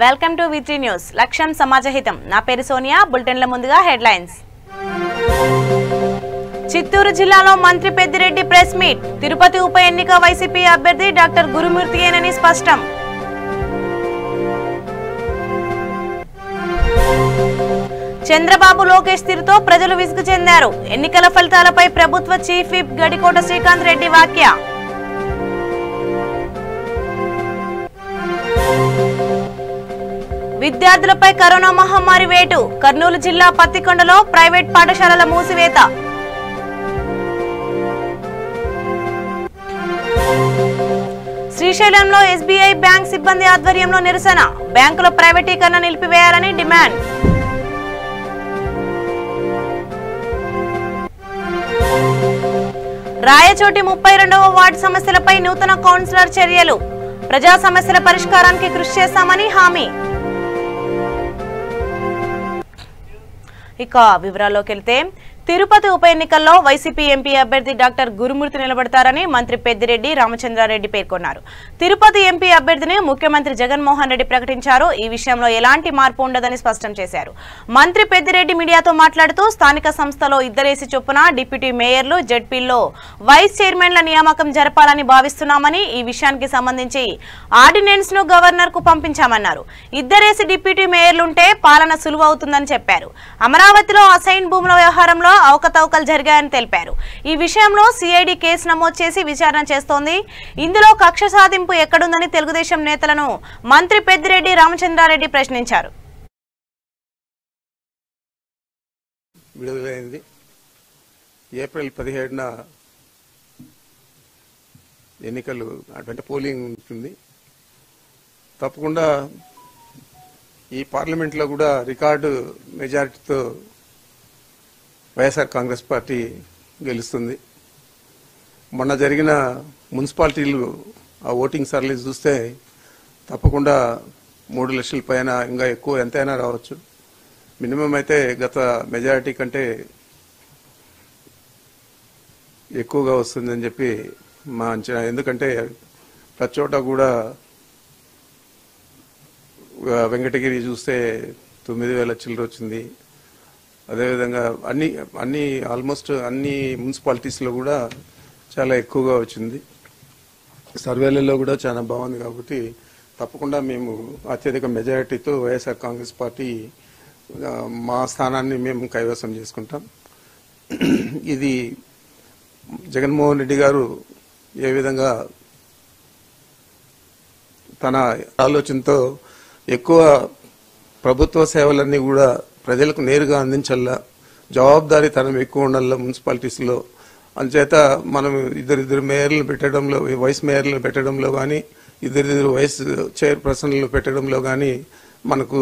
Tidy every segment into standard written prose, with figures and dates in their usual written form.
Welcome to V3 news లక్ష్యం సమాజహితం నా పేరు సోనియా బులెటిన్ల ముందుగా హెడ్లైన్స్ చిత్తూరు జిల్లాలో మంత్రి పెద్దిరెడ్డి ప్రెస్ మీట్ తిరుపతి ఉప ఎన్నిక వైసీపీ అభ్యర్థి డాక్టర్ గురుమూర్తియేనని స్పష్టం చంద్రబాబు లోకేష్ తీరుతో ప్రజలు విసుగు చెందారు ఎన్నికల ఫలితాలపై ప్రభుత్వ చీఫ్ విప్ గడికోట శ్రీకాంత్ రెడ్డి వ్యాఖ్య విద్యార్థులపై కరోనా మహమ్మారి వేటు కర్నూలు జిల్లా పత్తికొండలో ప్రైవేట్ పాఠశాలల మూసివేత శ్రీశైలంలో SBI బ్యాంక్ సిబ్బంది ఆధ్వర్యంలో నిరసన బ్యాంకుల ప్రైవేటీకరణ నిలిపివేయాలని డిమాండ్ రాయచోటి 32వ వార్డు సమస్యలపై నూతన కౌన్సిలర్ చర్యలు ప్రజా సమస్యల పరిష్కారానికి కృషి చేస్తామని హామీ ఇక వివరాల్లోకి వెళ్తే తిరుపతి ఉప ఎన్నికల్లో వైసీపీ ఎంపీ అభ్యర్థి డాక్టర్ గురుమూర్తి నిలబడతారని మంత్రి పెద్దిరెడ్డి రామచంద్రారెడ్డి పేర్కొన్నారు. తిరుపతి ఎంపీ అభ్యర్థిని ముఖ్యమంత్రి జగన్మోహన్ రెడ్డి ప్రకటించారు. ఈ విషయంలో ఎలాంటి మార్పు ఉండదని స్పష్టం చేశారు. మంత్రి పెద్దిరెడ్డి మీడియాతో మాట్లాడుతూ స్థానిక సంస్థలో ఇద్దరేసి చొప్పున డిప్యూటీ మేయర్లు జెడ్పీల్లో వైస్ చైర్మన్ల నియామకం జరపాలని భావిస్తున్నామని ఈ విషయానికి సంబంధించి ఆర్డినెన్స్ ను గవర్నర్ కు పంపించామన్నారు. ఇద్దరేసి డిప్యూటీ మేయర్లుంటే పాలన సులువవుతుందని చెప్పారు. అమరావతిలో అసైన్ భూముల వ్యవహారంలో అవకతవకలు జరిగాయని తెలిపారు. ఈ విషయంలో సిఐడి కేసు నమోదు చేసి విచారణ చేస్తోంది. ఇందులో కక్ష సాధింపు ఎక్కడుందని తెలుగుదేశం నేతలను మంత్రి పెద్దిరెడ్డి రామచంద్రారెడ్డి ప్రశ్నించారు. విడుదలైంది ఏప్రిల్ 17న ఎన్నికలు అంటే పోలింగ్ ఉంటుంది. తప్పకుండా ఈ పార్లమెంట్లో కూడా రికార్డు మెజారిటీతో వైఎస్ఆర్ కాంగ్రెస్ పార్టీ గెలుస్తుంది. మొన్న జరిగిన మున్సిపాలిటీలు ఆ ఓటింగ్ సర్లీ చూస్తే తప్పకుండా 3 లక్షల పైన ఇంకా ఎక్కువ ఎంతైనా రావచ్చు. మినిమం అయితే గత మెజారిటీ కంటే ఎక్కువగా వస్తుందని చెప్పి మా అంచనా. ఎందుకంటే ప్రతి చోట కూడా వెంకటగిరి చూస్తే 9,000 చిల్లర వచ్చింది. అదేవిధంగా ఆల్మోస్ట్ అన్ని మున్సిపాలిటీస్లో కూడా చాలా ఎక్కువగా వచ్చింది. సర్వేలలో కూడా చాలా బాగుంది. కాబట్టి తప్పకుండా మేము అత్యధిక మెజారిటీతో వైఎస్ఆర్ కాంగ్రెస్ పార్టీ మా స్థానాన్ని మేము కైవసం చేసుకుంటాం. ఇది జగన్మోహన్ రెడ్డి గారు ఏ విధంగా తన ఆలోచనతో ఎక్కువ ప్రభుత్వ సేవలన్నీ కూడా ప్రజలకు నేరుగా అందించాలా, జవాబుదారీతనం ఎక్కువ ఉండాలా మున్సిపాలిటీస్లో. అందుచేత మనం ఇద్దరిద్దరు మేయర్లను పెట్టడంలో, వైస్ మేయర్లను పెట్టడంలో కానీ, ఇద్దరిద్దరు వైస్ చైర్పర్సన్లు పెట్టడంలో కానీ మనకు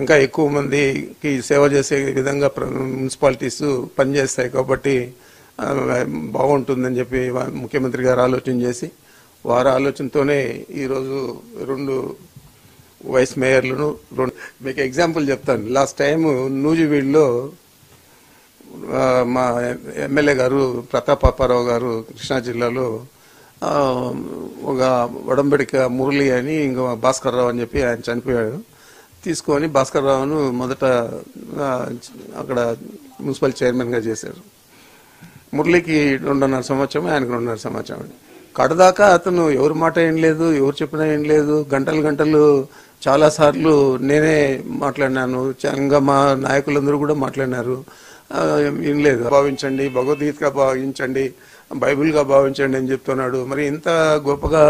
ఇంకా ఎక్కువ మందికి సేవ చేసే విధంగా మున్సిపాలిటీస్ పనిచేస్తాయి. కాబట్టి బాగుంటుందని చెప్పి ముఖ్యమంత్రి గారు ఆలోచన చేసి వారి ఆలోచనతోనే ఈరోజు 2 వైస్ మేయర్లను మీకు ఎగ్జాంపుల్ చెప్తాను. లాస్ట్ టైం నూజివీడులో మా ఎమ్మెల్యే గారు ప్రతాపారావు గారు కృష్ణా జిల్లాలో ఒక వడంబడిక మురళి అని ఇంకా భాస్కర్ రావు అని చెప్పి ఆయన చనిపోయాడు. తీసుకొని భాస్కర్ రావును మొదట అక్కడ మున్సిపల్ చైర్మన్గా చేశారు. మురళికి 2.5 సంవత్సరం, ఆయనకు 2.5 సంవత్సరం. కడదాకా అతను ఎవరి మాట ఏం లేదు, ఎవరు చెప్పినా ఏం లేదు. గంటలు చాలా సార్లు నేనే మాట్లాడినాను, ఇంకా మా నాయకులందరూ కూడా మాట్లాడినారు. ఏం లేదు, భావించండి, భగవద్గీతగా భావించండి, బైబిల్గా భావించండి అని చెప్తున్నాడు. మరి ఇంత గొప్పగా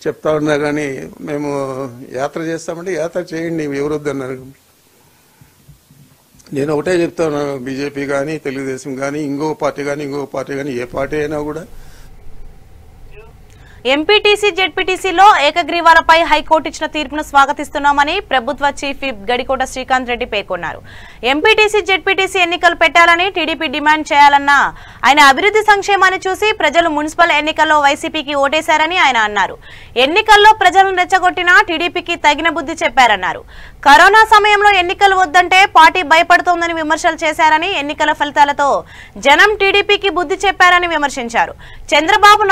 చెప్తా ఉన్నా కానీ మేము యాత్ర చేస్తామంటే యాత్ర చేయండి, ఎవరు వద్దన్నారు. నేను ఒకటే చెప్తాను, బీజేపీ కానీ తెలుగుదేశం కానీ ఇంకో పార్టీ కానీ ఏ పార్టీ అయినా కూడా ఎంపీటీసీ జెడ్పీటీసీలో ఏకగ్రీవాలపై హైకోర్టు ఇచ్చిన తీర్పును స్వాగతిస్తున్నామని ప్రభుత్వ చీఫ్ విప్ గడికోట శ్రీకాంత్ రెడ్డి పేర్కొన్నారు. ఎంపీటీసీ జెడ్పీటీసీ ఎన్నికలు పెట్టాలని టీడీపీ డిమాండ్ చేయాలన్నా ఆయన అభివృద్ధి సంక్షేమాన్ని చూసి ప్రజలు మున్సిపల్ ఎన్నికల్లో వైసీపీకి ఓటేశారని ఆయన అన్నారు. ఎన్నికల్లో ప్రజలను రెచ్చగొట్టినా టీడీపీకి తగిన బుద్ధి చెప్పారన్నారు. కరోనా సమయంలో ఎన్నికలు వద్దంటే పార్టీ భయపడుతోందని విమర్శలు చేశారని, ఎన్నికల ఫలితాలతో జనం టీడీపీకి బుద్ధి చెప్పారని విమర్శించారు. చంద్రబాబు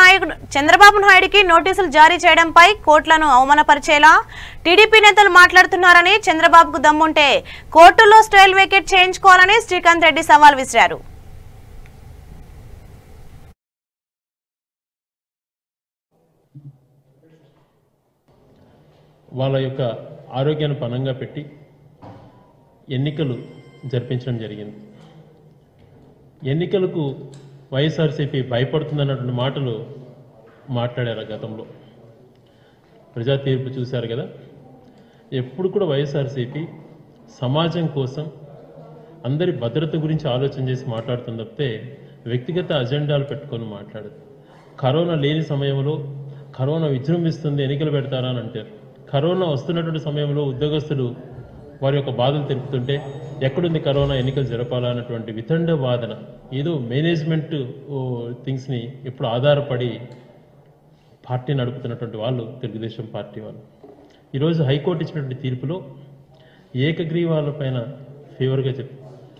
నాయుడికి నోటీసులు జారీ చేయడంపై కోర్టులను అవమానపరిచేలా టీడీపీ నేతలు మాట్లాడుతున్నారని, చంద్రబాబుకు దమ్ముంటే కోర్టులో స్టైల్ వేకేట్ చేయించుకోవాలని శ్రీకాంత్ రెడ్డి సవాల్ విసిరారు. వాళ్ళ యొక్క ఆరోగ్యాన్ని పణంగా పెట్టి ఎన్నికలు జరిపించడం జరిగింది. ఎన్నికలకు వైఎస్ఆర్సీపీ భయపడుతుందన్నటువంటి మాటలు మాట్లాడారు గతంలో. ప్రజా తీర్పు చూశారు కదా. ఎప్పుడు కూడా వైఎస్ఆర్సీపీ సమాజం కోసం అందరి భద్రత గురించి ఆలోచన చేసి మాట్లాడుతుంది తప్పితే వ్యక్తిగత అజెండాలు పెట్టుకొని మాట్లాడదు. కరోనా లేని సమయంలో కరోనా విజృంభిస్తుంది, ఎన్నికలు పెడతారా అని అంటారు. కరోనా వస్తున్నటువంటి సమయంలో ఉద్యోగస్తులు వారి యొక్క బాధలు తెలుపుతుంటే ఎక్కడుంది కరోనా, ఎన్నికలు జరపాలా అన్నటువంటి వితండ వాదన, ఏదో మేనేజ్మెంట్ థింగ్స్ని ఎప్పుడు ఆధారపడి పార్టీ నడుపుతున్నటువంటి వాళ్ళు తెలుగుదేశం పార్టీ వాళ్ళు. ఈరోజు హైకోర్టు ఇచ్చినటువంటి తీర్పులో ఏకగ్రీవాలపైన ఫేవర్గా చెప్పి,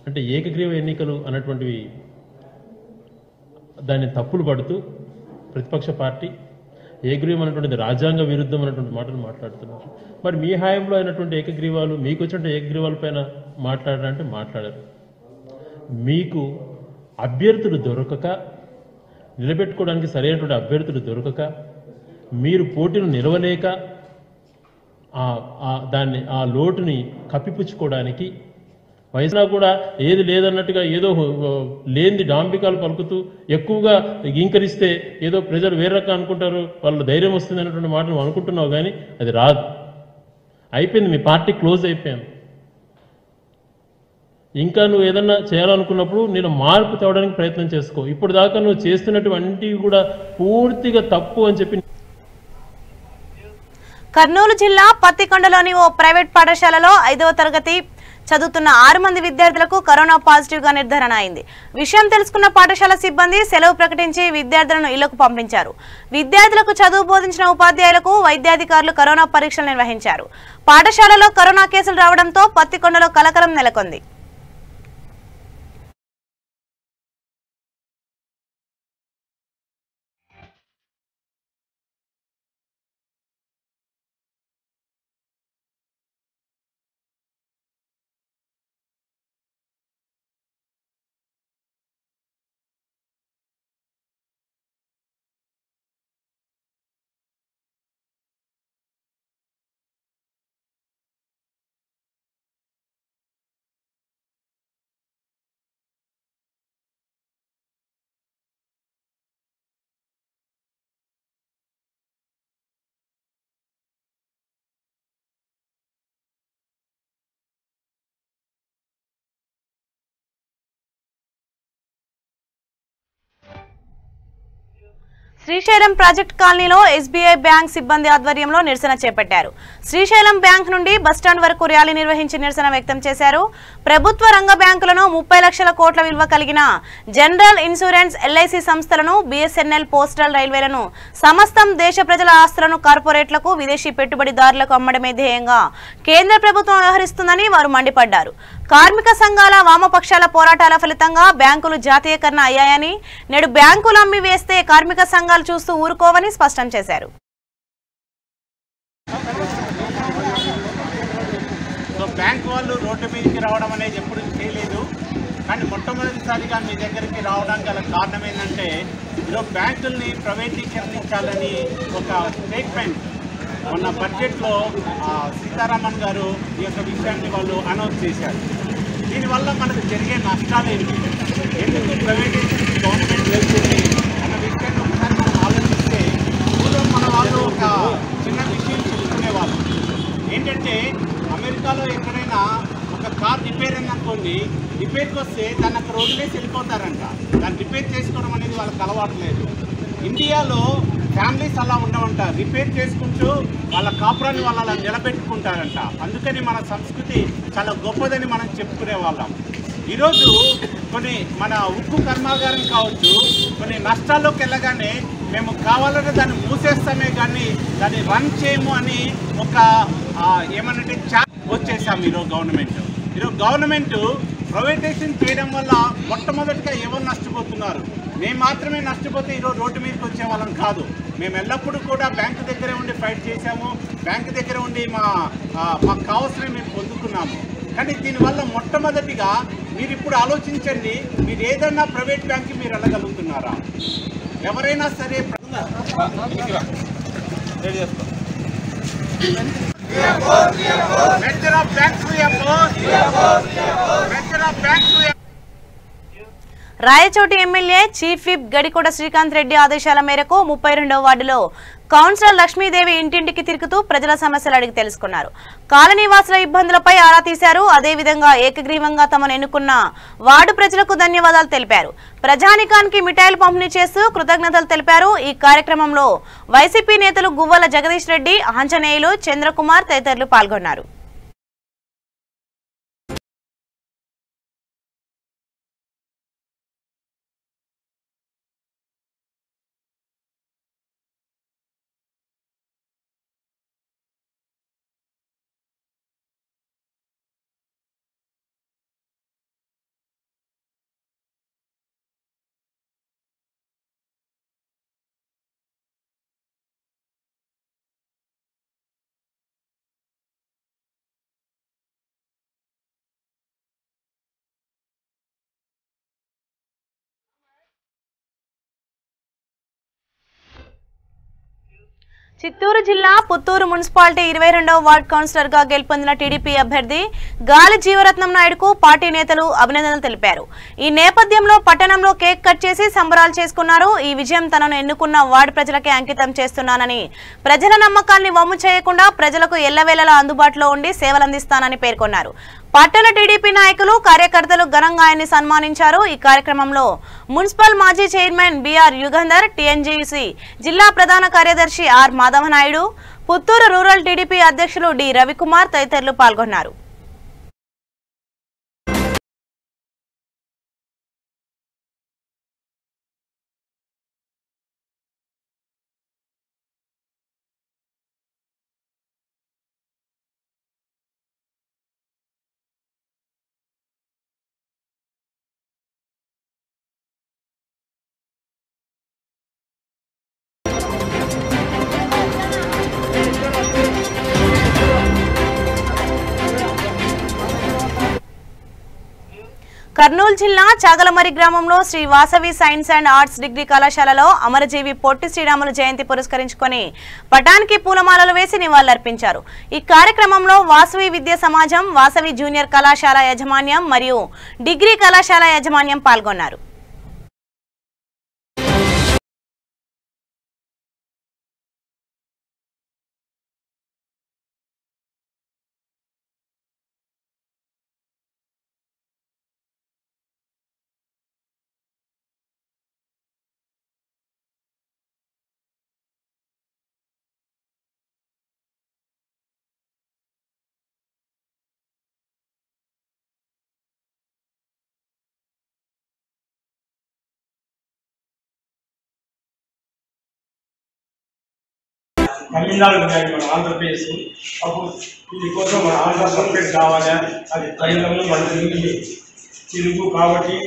అంటే ఏకగ్రీవ ఎన్నికలు అన్నటువంటివి దాన్ని తప్పులు పడుతూ ప్రతిపక్ష పార్టీ ఏకగ్రీవం అనేటువంటిది రాజ్యాంగ విరుద్ధం అనేటువంటి మాటలు మాట్లాడుతున్నారు. మరి మీ హాయంలో అయినటువంటి ఏకగ్రీవాలు, మీకు వచ్చినటువంటి ఏకగ్రీవాల పైన మాట్లాడారంటే మాట్లాడారు. మీకు అభ్యర్థులు దొరకక, నిలబెట్టుకోవడానికి సరైనటువంటి అభ్యర్థులు దొరకక, మీరు పోటీలు నిలవలేక ఆ లోటుని కప్పిపుచ్చుకోవడానికి వయసునా కూడా ఏది లేదన్నట్టుగా ఏదో లేనిది డాంబికాలు పలుకుతూ ఎక్కువగా ఇంకరిస్తే ఏదో ప్రజలు వేరే రకం అనుకుంటారు, వాళ్ళు ధైర్యం వస్తుంది అన్నటువంటి మాటలు అనుకుంటున్నావు, కానీ అది రాదు. అయిపోయింది, మీ పార్టీ క్లోజ్ అయిపోయాను. ఇంకా నువ్వు ఏదన్నా చేయాలనుకున్నప్పుడు నేను మార్పు తేవడానికి ప్రయత్నం చేసుకో. ఇప్పుడు దాకా నువ్వు చేస్తున్నటువంటివి కూడా పూర్తిగా తప్పు అని చెప్పి. కర్నూలు జిల్లా పత్తికొండలోని ఓ ప్రైవేట్ పాఠశాలలో 5వ తరగతి చదువుతున్న 6 మంది విద్యార్థులకు కరోనా పాజిటివ్ గా నిర్ధారణ అయింది. విషయం తెలుసుకున్న పాఠశాల సిబ్బంది సెలవు ప్రకటించి విద్యార్థులను ఇళ్లకు పంపించారు. విద్యార్థులకు చదువు బోధించిన ఉపాధ్యాయులకు వైద్యాధికారులు కరోనా పరీక్షలు నిర్వహించారు. పాఠశాలలో కరోనా కేసులు రావడంతో పత్తికొండలో కలకలం నెలకొంది. శ్రీశైలం ప్రాజెక్ట్ కాలనీలో ఎస్బీఐ బ్యాంక్ సిబ్బంది ఆధ్వర్యంలో నిరసన చేపట్టారు. శ్రీశైలం బ్యాంక్ నుండి బస్టాండ్ వరకు ర్యాలీ నిర్వహించి నిరసన వ్యక్తం చేశారు. ప్రభుత్వ రంగ బ్యాంకులను 30 లక్షల కోట్ల విలువ కలిగిన జనరల్ ఇన్సూరెన్స్, ఎల్ఐసి సంస్థలను, బిఎస్ఎన్ఎల్, పోస్టల్ రైల్వేలను, సమస్తం దేశ ప్రజల ఆస్తులను కార్పొరేట్లకు, విదేశీ పెట్టుబడిదారులకు అమ్మడమే ధ్యేయంగా కేంద్ర ప్రభుత్వం వ్యవహరిస్తుందని వారు మండిపడ్డారు. కార్మిక సంఘాల, వామపక్షాల పోరాటాల ఫలితంగా బ్యాంకులు జాతీయకరణ అయ్యాయని, నేడు బ్యాంకులు అమ్మి వేస్తే కార్మిక సంఘాలు చూస్తూ ఊరుకోవని స్పష్టం చేశారు. బ్యాంకు వాళ్ళు రోడ్డు మీదకి రావడం అనేది ఎప్పుడు చేయలేదు, కానీ మొట్టమొదటిసారిగా మీ దగ్గరికి రావడానికి గల కారణం ఏంటంటే ఈరోజు బ్యాంకుల్ని ప్రైవేటీకరించాలని ఒక స్టేట్మెంట్ మొన్న బడ్జెట్లో సీతారామన్ గారు ఈ యొక్క విషయాన్ని వాళ్ళు అనౌన్స్ చేశారు. దీనివల్ల మనకు జరిగే నష్టాలు ఏంటి, ఎందుకు ప్రైవేటైజేషన్ గవర్నమెంట్ వెళ్తుంది అన్న విషయాన్ని ఒకసారి మనం ఆలోచిస్తే, పూర్వం మన వాళ్ళు ఒక చిన్న విషయం చెప్పుకునేవాళ్ళు ఏంటంటే, అమెరికాలో ఎక్కడైనా ఒక కార్ రిపేర్ అయిందనుకోండి, రిపేర్కి వస్తే దాన్ని అక్కడ వదిలేసి వెళ్ళిపోతారంట. దాన్ని రిపేర్ చేసుకోవడం అనేది వాళ్ళకి అలవాటు లేదు. ఇండియాలో ఫ్యామిలీస్ అలా ఉండవంట, రిపేర్ చేసుకుంటూ వాళ్ళ కాపురాన్ని వాళ్ళు అలా నిలబెట్టుకుంటారంట. అందుకని మన సంస్కృతి చాలా గొప్పదని మనం చెప్పుకునే వాళ్ళం. ఈరోజు కొన్ని మన ఉక్కు కర్మాగారం కావచ్చు, కొన్ని నష్టాల్లోకి వెళ్ళగానే మేము కావాలంటే దాన్ని మూసేస్తామే కానీ దాన్ని రన్ చేయము అని ఒక ఏమనంటే వచ్చేసాం. ఈరోజు గవర్నమెంట్ ప్రైవేటైజేషన్ చేయడం వల్ల మొట్టమొదటిగా ఎవరు నష్టపోతున్నారు? మేము మాత్రమే నష్టపోతే ఈరోజు రోడ్డు మీదకి వచ్చే వాళ్ళం కాదు. మేము ఎల్లప్పుడూ కూడా బ్యాంకు దగ్గరే ఉండి ఫైట్ చేశాము, బ్యాంకు దగ్గర ఉండి మాకు కావాల్సినవి మేము పొందుకున్నాము. కానీ దీనివల్ల మొట్టమొదటిగా మీరు ఇప్పుడు ఆలోచించండి, మీరు ఏదన్నా ప్రైవేట్ బ్యాంక్కి మీరు వెళ్ళగలుగుతున్నారా? ఎవరైనా సరే Rayachoti MLA chief whip Gadikota Srikanth Reddy ఆదేశాల మేరకు 32వ వార్డులో కౌన్సిలర్ లక్ష్మీదేవి ఇంటింటికి తిరుగుతూ ప్రజల సమస్యలు అడిగి తెలుసుకున్నారు. కాలనీవాసుల ఇబ్బందులపై ఆరా తీశారు. అదేవిధంగా ఏకగ్రీవంగా తమను ఎన్నుకున్న వార్డు ప్రజలకు ధన్యవాదాలు తెలిపారు. ప్రజానికానికి మిఠాయిలు పంపిణీ చేస్తూ కృతజ్ఞతలు తెలిపారు. ఈ కార్యక్రమంలో వైసీపీ నేతలు గువ్వల జగదీష్ రెడ్డి, ఆంజనేయులు, చంద్రకుమార్ తదితరులు పాల్గొన్నారు. చిత్తూరు జిల్లా పుత్తూరు మున్సిపాలిటీ 22వ వార్డు కౌన్సిలర్ గా గెలుపొందిన టీడీపీ అభ్యర్థి గాలి జీవరత్నం నాయుడుకు పార్టీ నేతలు అభినందనలు తెలిపారు. ఈ నేపథ్యంలో పట్టణంలో కేక్ కట్ చేసి సంబరాలు చేసుకున్నారు. ఈ విజయం తనను ఎన్నుకున్న వార్డు ప్రజలకే అంకితం చేస్తున్నానని, ప్రజల నమ్మకాల్ని వమ్ము చేయకుండా ప్రజలకు ఎల్లవేళలా అందుబాటులో ఉండి సేవలందిస్తానని పేర్కొన్నారు. పట్టణ టీడీపీ నాయకులు, కార్యకర్తలు ఘనంగా ఆయన్ని సన్మానించారు. ఈ కార్యక్రమంలో మున్సిపల్ మాజీ చైర్మన్ బిఆర్ యుగంధర్, టీఎన్జీసీ జిల్లా ప్రధాన కార్యదర్శి ఆర్ మాధవనాయుడు, పుత్తూరు రూరల్ టీడీపీ అధ్యక్షులు డి రవికుమార్ తదితరులు పాల్గొన్నారు. కర్నూలు జిల్లా చాగలమరి గ్రామంలో Sri Vasavi science and arts degree కళాశాలలో అమరజీవి పొట్టి శ్రీరాములు జయంతి పురస్కరించుకొని పటానికి పూలమాలలు వేసి నివాళులర్పించారు. ఈ కార్యక్రమంలో వాసవి విద్యా సమాజం, వాసవి జూనియర్ కళాశాల యాజమాన్యం మరియు డిగ్రీ కళాశాల యాజమాన్యం పాల్గొన్నారు. తమిళనాడు ఉన్నాయి, మన ఆంధ్రప్రదేశ్. అప్పుడు దీనికోసం మన ఆంధ్ర సపరేట్ కావాలి, అది తమిళంలో మన తెలుగు కాబట్టి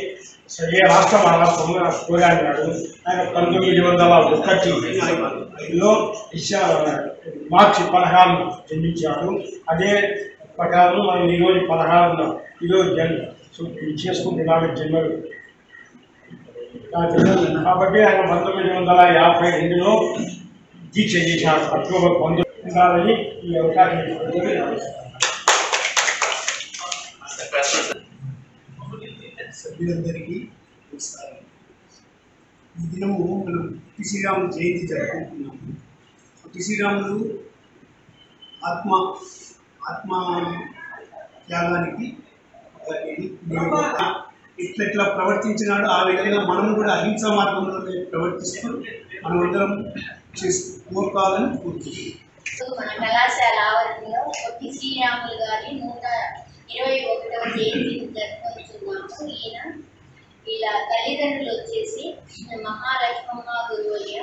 ఏ రాష్ట్రం ఆ రాష్ట్రంలో పోరాడినాడు. ఆయన 1901లో మార్చి 16 జన్మించాడు. అదే ప్రకారం మనం ఈరోజు 16న ఈరోజు చేసుకుంటున్నాడు జన్మలు. కాబట్టి ఆయన 1952లో దీక్ష చేశాడు. అక్టోబర్ 19 ఈ అవకాశం సభ్యులందరికీ నమస్కారం. ఈ దినము మనం పొట్టి శ్రీరాములు జయంతి జరుపుకుంటున్నాము. పొట్టి శ్రీరాములు ఆత్మ త్యాగానికి ఎట్లా ప్రవర్తించినాడో ఆ విధంగా మనం కూడా అహింసా మార్గంలోనే ప్రవర్తిస్తూ మనమందరం కోరుకోవాలని కోరుకుంటున్నాం. మన కళాశాల ఆవరణలో పొట్టి శ్రీరాములు గారి 121వ జయంతిని జరుపుకుంటున్నాము. వీళ్ళ తల్లిదండ్రులు వచ్చేసి మహాలక్ష్మమ్మ గురువయ్య,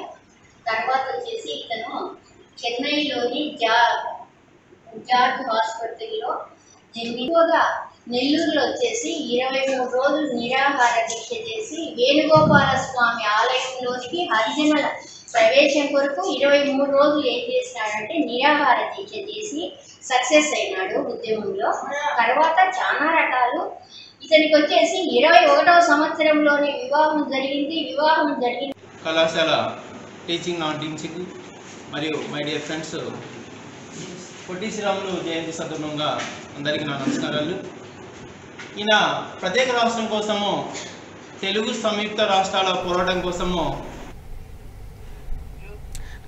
తర్వాత వచ్చేసి ఇతను చెన్నైలోని జార్జ్ హాస్పిటల్లో ఎక్కువగా నెల్లూరులో వచ్చేసి 23 రోజులు నిరాహార దీక్ష చేసి వేణుగోపాల స్వామి ఆలయంలోనికి హరిజనుల ప్రవేశం కొరకు 23 రోజులు ఏం చేసినాడంటే నిరాహార దీక్ష చేసి సక్సెస్ అయినాడు ఉద్యమంలో. తర్వాత చాలా రకాలు ఇతనికి వచ్చేసి 21వ సంవత్సరంలోనే వివాహం జరిగింది. కళాశాల టీచింగ్ నాన్ టీచింగ్ మరియు my dear friends, Potti Sriramulu జయంతి సందర్భంగా అందరికీ నా నమస్కారాలు. ఈయన ప్రత్యేక రాష్ట్రం కోసము, తెలుగు సంయుక్త రాష్ట్రాల పోరాటం కోసము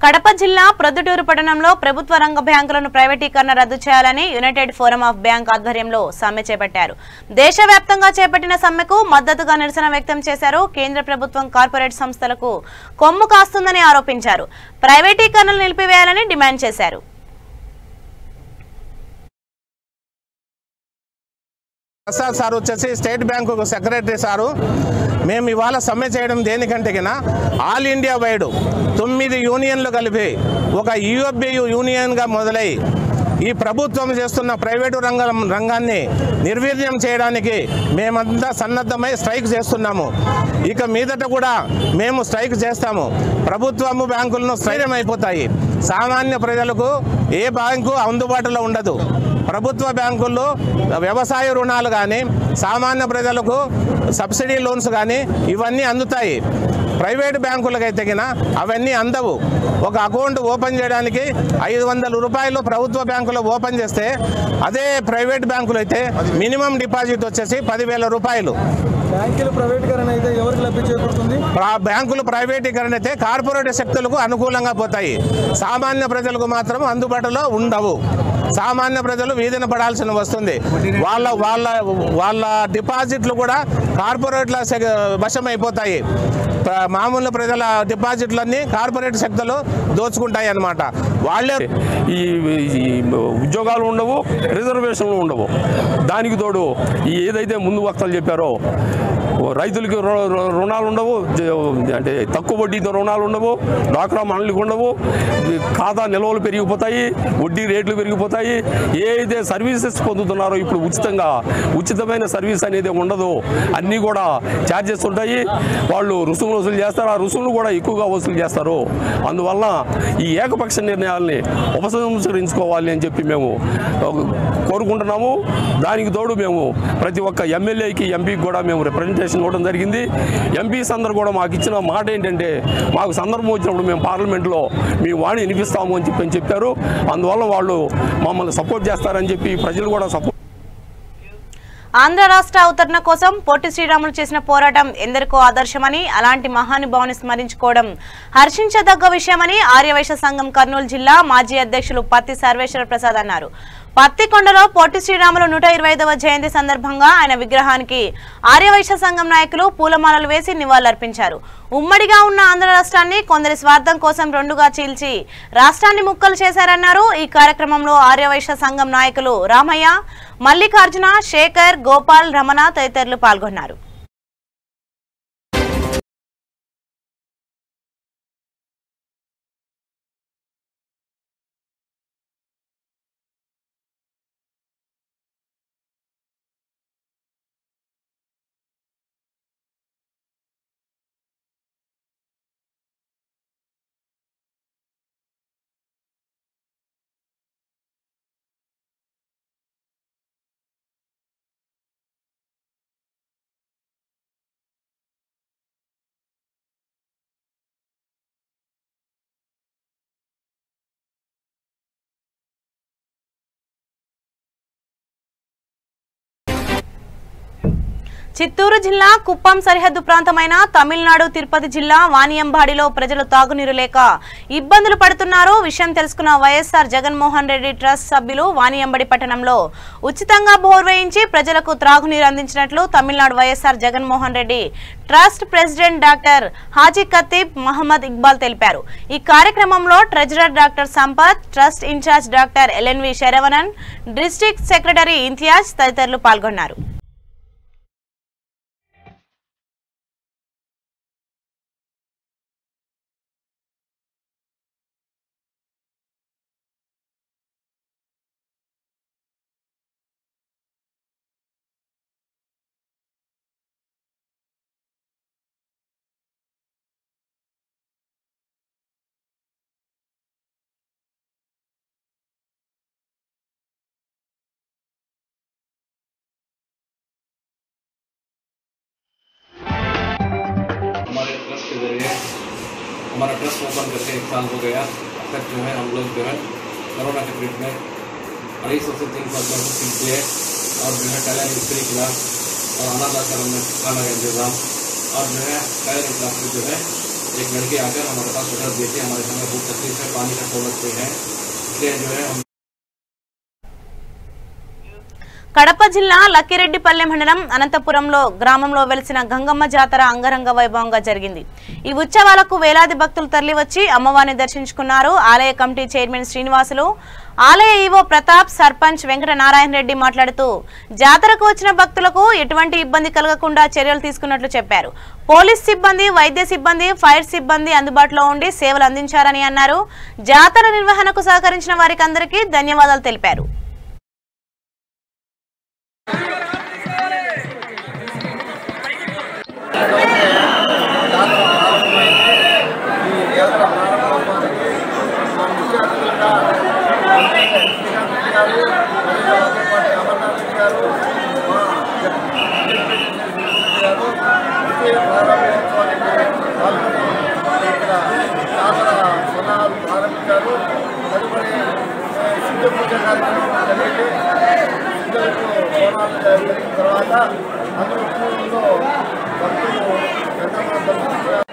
కడప జిల్లా ప్రొద్దుటూరు పట్టణంలో ప్రభుత్వ రంగ బ్యాంకులను ప్రైవేటీకరణ రద్దు చేయాలని యునైటెడ్ ఫోరం ఆఫ్ బ్యాంక్ ఆధ్వర్యంలో సమ్మె చేపట్టారు. దేశవ్యాప్తంగా చేపట్టిన సమ్మెకు మద్దతుగా నిరసన వ్యక్తం చేశారు. కేంద్ర ప్రభుత్వం కార్పొరేట్ సంస్థలకు కొమ్ము కాస్తుందని ఆరోపించారు. ప్రైవేటీకరణలు నిలిపివేయాలని డిమాండ్ చేశారు. ప్రసాద్ సార్ వచ్చేసి స్టేట్ బ్యాంకు సెక్రటరీ సారు. మేము ఇవాళ సమ్మె చేయడం దేనికంటే ఆల్ ఇండియా వైడ్ 9 యూనియన్లు కలిపి ఒక యూఎఫ్బియు యూనియన్గా మొదలై ఈ ప్రభుత్వం చేస్తున్న ప్రైవేటు రంగాన్ని నిర్వీర్యం చేయడానికి మేమంతా సన్నద్ధమై స్ట్రైక్ చేస్తున్నాము. ఇక మీదట కూడా మేము స్ట్రైక్ చేస్తాము. ప్రభుత్వము బ్యాంకులను స్థైర్యమైపోతాయి. సామాన్య ప్రజలకు ఏ బ్యాంకు అందుబాటులో ఉండదు. ప్రభుత్వ బ్యాంకుల్లో వ్యవసాయ రుణాలు కానీ, సామాన్య ప్రజలకు సబ్సిడీ లోన్స్ కానీ ఇవన్నీ అందుతాయి. ప్రైవేటు బ్యాంకులకైతే అవన్నీ అందవు. ఒక అకౌంట్ ఓపెన్ చేయడానికి 500 రూపాయలు ప్రభుత్వ బ్యాంకులో ఓపెన్ చేస్తే, అదే ప్రైవేట్ బ్యాంకులు అయితే మినిమం డిపాజిట్ వచ్చేసి 10,000 రూపాయలు. బ్యాంకులు ప్రైవేటీకరణ అయితే ఎవరికి లబ్ధి చేకూరుతుంది? బ్యాంకులు ప్రైవేటీకరణ అయితే కార్పొరేట్ శక్తులకు అనుకూలంగా పోతాయి. సామాన్య ప్రజలకు మాత్రం అందుబాటులో ఉండవు. సామాన్య ప్రజలు వీధిన పడాల్సిన వస్తుంది. వాళ్ళ డిపాజిట్లు కూడా కార్పొరేట్ల వశమైపోతాయి. మామూలు ప్రజల డిపాజిట్లన్నీ కార్పొరేట్ శక్తులు దోచుకుంటాయి అన్నమాట. వాళ్ళే ఈ ఉద్యోగాలు ఉండవు, రిజర్వేషన్లు ఉండవు. దానికి తోడు ఏదైతే ముందు వక్తలు చెప్పారో రైతులకి రుణాలు ఉండవు, అంటే తక్కువ వడ్డీతో రుణాలు ఉండవు, డ్వాక్రా మండలికి ఉండవు, ఖాతా నిల్వలు పెరిగిపోతాయి, వడ్డీ రేట్లు పెరిగిపోతాయి. ఏదైతే సర్వీసెస్ పొందుతున్నారో ఇప్పుడు ఉచితమైన సర్వీస్ అనేది ఉండదు. అన్నీ కూడా ఛార్జెస్ ఉంటాయి. వాళ్ళు రుసుములు వసూలు చేస్తారు. ఆ రుసుములు కూడా ఎక్కువగా వసూలు చేస్తారు. అందువల్ల ఈ ఏకపక్ష నిర్ణయాల్ని ఉపసంహరించుకోవాలి అని చెప్పి మేము కోరుకుంటున్నాము. దానికి తోడు మేము ప్రతి ఒక్క ఎమ్మెల్యేకి, ఎంపీకి కూడా మేము రిప్రజెంటేషన్ ఇవ్వడం జరిగింది. ఎంపీస్ అందరూ కూడా మాకు ఇచ్చిన మాట ఏంటంటే, మాకు సందర్భం వచ్చినప్పుడు మేము పార్లమెంట్లో మీ వాణి వినిపిస్తాము అని చెప్పారు. అందువల్ల వాళ్ళు మమ్మల్ని సపోర్ట్ చేస్తారని చెప్పి ప్రజలు కూడా సపోర్ట్. ఆంధ్ర రాష్ట్ర అవతరణ కోసం పొట్టి శ్రీరాములు చేసిన పోరాటం ఎందరికో ఆదర్శమని, అలాంటి మహానుభావుని స్మరించుకోవడం హర్షించదగ్గ విషయమని ఆర్యవైశ్య సంఘం కర్నూలు జిల్లా మాజీ అధ్యక్షులు పత్తి సర్వేశ్వర ప్రసాద్ అన్నారు. పత్తికొండలో పొట్టి శ్రీరాములు 125వ జయంతి సందర్భంగా ఆయన విగ్రహానికి ఆర్యవైశ్య సంఘం నాయకులు పూలమాలలు వేసి నివాళులర్పించారు. ఉమ్మడిగా ఉన్న ఆంధ్ర రాష్ట్రాన్ని కొందరి స్వార్థం కోసం రెండుగా చీల్చి రాష్ట్రాన్ని ముక్కలు చేశారన్నారు. ఈ కార్యక్రమంలో ఆర్యవైశ్య సంఘం నాయకులు రామయ్య, మల్లికార్జున, శేఖర్, గోపాల్, రమణ తదితరులు పాల్గొన్నారు. చిత్తూరు జిల్లా కుప్పం సరిహద్దు ప్రాంతమైన తమిళనాడు తిరుపతి జిల్లా వానియంబాడిలో ప్రజలు తాగునీరు లేక ఇబ్బందులు పడుతున్నారు. విషయం తెలుసుకున్న వైఎస్ఆర్ జగన్మోహన్ రెడ్డి ట్రస్ట్ సభ్యులు వానియంబడి పట్టణంలో ఉచితంగా బోర్ వేయించి ప్రజలకు త్రాగునీరు అందించినట్లు Tamil Nadu YSR Jaganmohan Reddy trust president doctor Haji Khateeb Mohammed Iqbal తెలిపారు. ఈ కార్యక్రమంలో treasurer doctor Sampath, trust incharge doctor LNV Saravanan, district secretary Imtiaz తదితరులు పాల్గొన్నారు. हमारा ट्रस्ट ओपन करके 1 साल हो गया। अब तक जो है हम लोग जो है कोरोना के पीरियड में 250 से 300 सीट दिए और जो है टैलेंट के खिलाफ और अनाथ आश्रम में खाना का इंतजाम और जो है टैलेंट क्लास में जो है एक लड़के आकर हमारे पास ऑर्डर देते हमारे समय बहुत तकलीफ है, पानी का सहूलत भी है, इसलिए जो है हम కడప జిల్లా లక్కిరెడ్డిపల్లె మండలం అనంతపురంలో గ్రామంలో వెలిసిన గంగమ్మ జాతర అంగరంగ వైభవంగా జరిగింది। ఈ ఉత్సవాలకు వేలాది భక్తులు తరలివచ్చి అమ్మవారిని దర్శించుకున్నారు। ఆలయ కమిటీ చైర్మన్ శ్రీనివాసులు, ఆలయ ఈవో ప్రతాప్, సర్పంచ్ వెంకట నారాయణ రెడ్డి మాట్లాడుతూ జాతరకు వచ్చిన భక్తులకు ఎటువంటి ఇబ్బంది కలగకుండా చర్యలు తీసుకున్నట్లు చెప్పారు। పోలీస్ సిబ్బంది, వైద్య సిబ్బంది, ఫైర్ సిబ్బంది అందుబాటులో ఉండి సేవలు అందించారని అన్నారు। జాతర నిర్వహణకు సహకరించిన వారికి అందరికీ ధన్యవాదాలు తెలిపారు।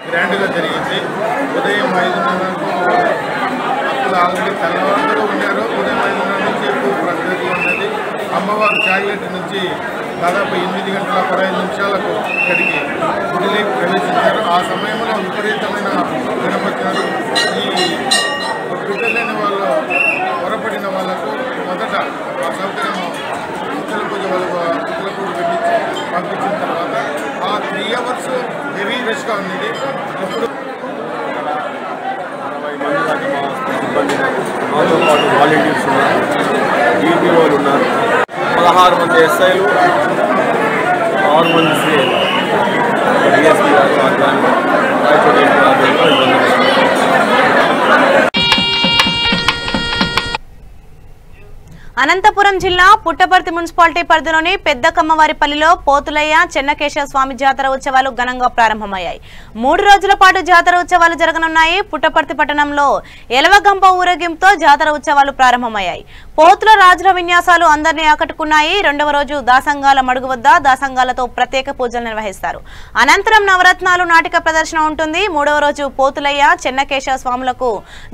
గ్రాండ్గా జరిగింది। ఉదయం 5:30 అప్పుడు ఆల్రెడీ తెల్లవారు ఉన్నారు। ఉదయం 5:30 నుంచి ఎక్కువ ప్రగతి ఉన్నది। అమ్మవారి చాక్లెట్ నుంచి దాదాపు 8:15 ఇక్కడికి గుడిలోకి ప్రవేశించారు। ఆ సమయంలో విపరీతమైన జనపచ్చారు। ఈ బిడ్డలేని వాళ్ళు పొరపడిన వాళ్ళకు మొదట ఆ సౌకర్యం ఉత్తర పూజ వాళ్ళకు ఉత్తర పూజ పెట్టించి పంపించిన తర్వాత ఆ 3 hours హెవీ రష్గా ఉన్నది। ఇప్పుడు 60 మంది మాతో పాటు వాలంటీర్స్ ఉన్నారు, ఈపీఓలు ఉన్నారు, 16 మంది ఎస్ఐలు, 6 మంది సిఐలు, డిఎస్పీ గారు అనంతపురం జిల్లా పుట్టపర్తి మున్సిపాలిటీ పరిధిలోని పెద్ద కమ్మవారిపల్లిలో పోతులయ్య చెన్నకేశవ స్వామి జాతర ఉత్సవాలు ఘనంగా ప్రారంభమయ్యాయి। 3 రోజుల పాటు జాతర ఉత్సవాలు జరగనున్నాయి। పుట్టపర్తి పట్టణంలో ఎలవగంప ఊరేగింపుతో జాతర ఉత్సవాలు ప్రారంభమయ్యాయి। పోతుల రాజుల విన్యాసాలు అందరినీ ఆకట్టుకున్నాయి। 2వ రోజు దాసంగాల మడుగు వద్ద దాసంగాలతో ప్రత్యేక పూజలు నిర్వహిస్తారు। అనంతరం నవరత్నాలు నాటిక ప్రదర్శన ఉంటుంది। 3వ రోజు పోతులయ్య చెన్నకేశవ స్వాములకు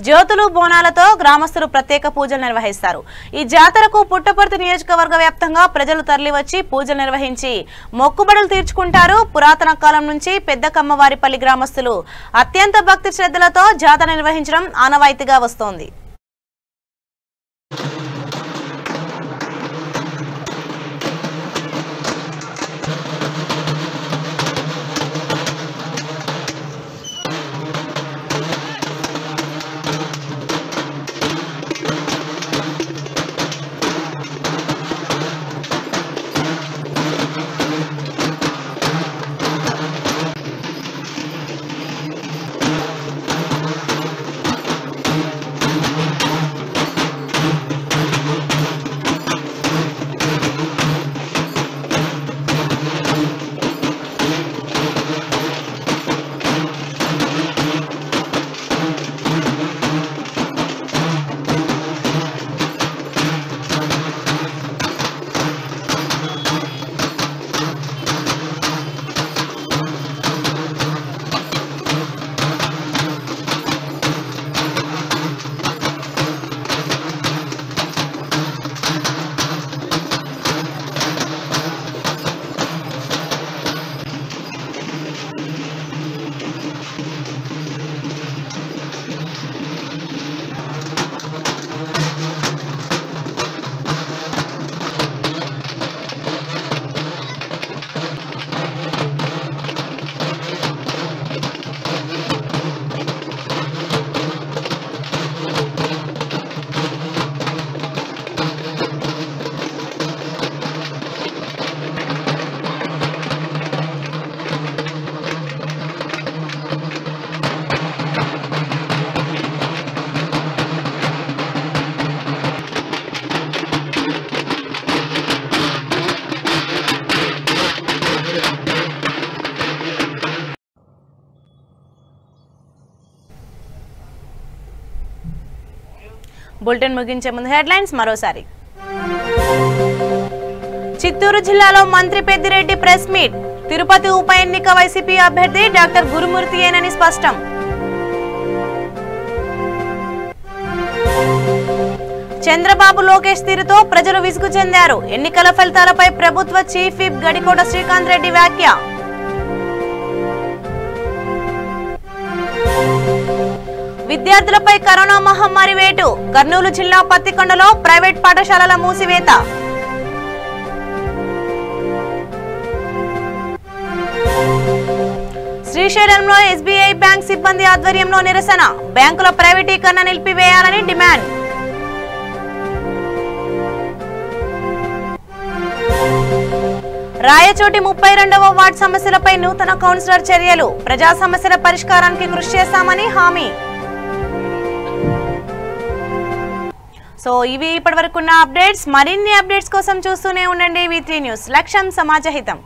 జ్యోతులు బోనాలతో గ్రామస్తులు ప్రత్యేక పూజలు నిర్వహిస్తారు। ఈ జాతరకు పుట్టపర్తి నియోజకవర్గ వ్యాప్తంగా ప్రజలు తరలివచ్చి పూజలు నిర్వహించి మొక్కుబడులు తీర్చుకుంటారు। పురాతన కాలం నుంచి పెద్ద కమ్మవారిపల్లి గ్రామస్తులు అత్యంత భక్తి శ్రద్ధలతో జాతర నిర్వహించడం ఆనవాయితీగా వస్తోంది। బులెటిన్ ముగించే ముందు హెడ్లైన్స్ మరోసారి. చిత్తూరు జిల్లాలో మంత్రి పెద్దిరెడ్డి ప్రెస్ మీట్. తిరుపతి ఉప ఎన్నిక వైసీపీ అభ్యర్థి డాక్టర్ గురుమూర్తియేనని స్పష్టం. చంద్రబాబు లోకేష్ తీరుతో ప్రజలు విసుగు చెందారు. ఎన్నికల ఫలితాలపై ప్రభుత్వ చీఫ్ విప్ గడికోట శ్రీకాంత్ రెడ్డి వ్యాఖ్య. విద్యార్థులపై కరోనా మహమ్మారి వేటు. కర్నూలు జిల్లా పత్తికొండలో ప్రైవేట్ పాఠశాలల మూసివేత. శ్రీశైలంలో ఎస్బీఐ బ్యాంక్ సిబ్బంది ఆధ్వర్యంలో నిరసన. బ్యాంకుల ప్రైవేటీకరణ నిలిపివేయాలని డిమాండ్. రాయచోటి 32వ వార్డు సమస్యలపై నూతన కౌన్సిలర్ చర్యలు. ప్రజా సమస్యల పరిష్కారానికి కృషి చేస్తామని హామీ. సో ఇవి ఇప్పటివరకున్న అప్డేట్స్. మరిన్ని అప్డేట్స్ కోసం చూస్తూనే ఉండండి V3 న్యూస్. లక్ష్యం సమాజహితం.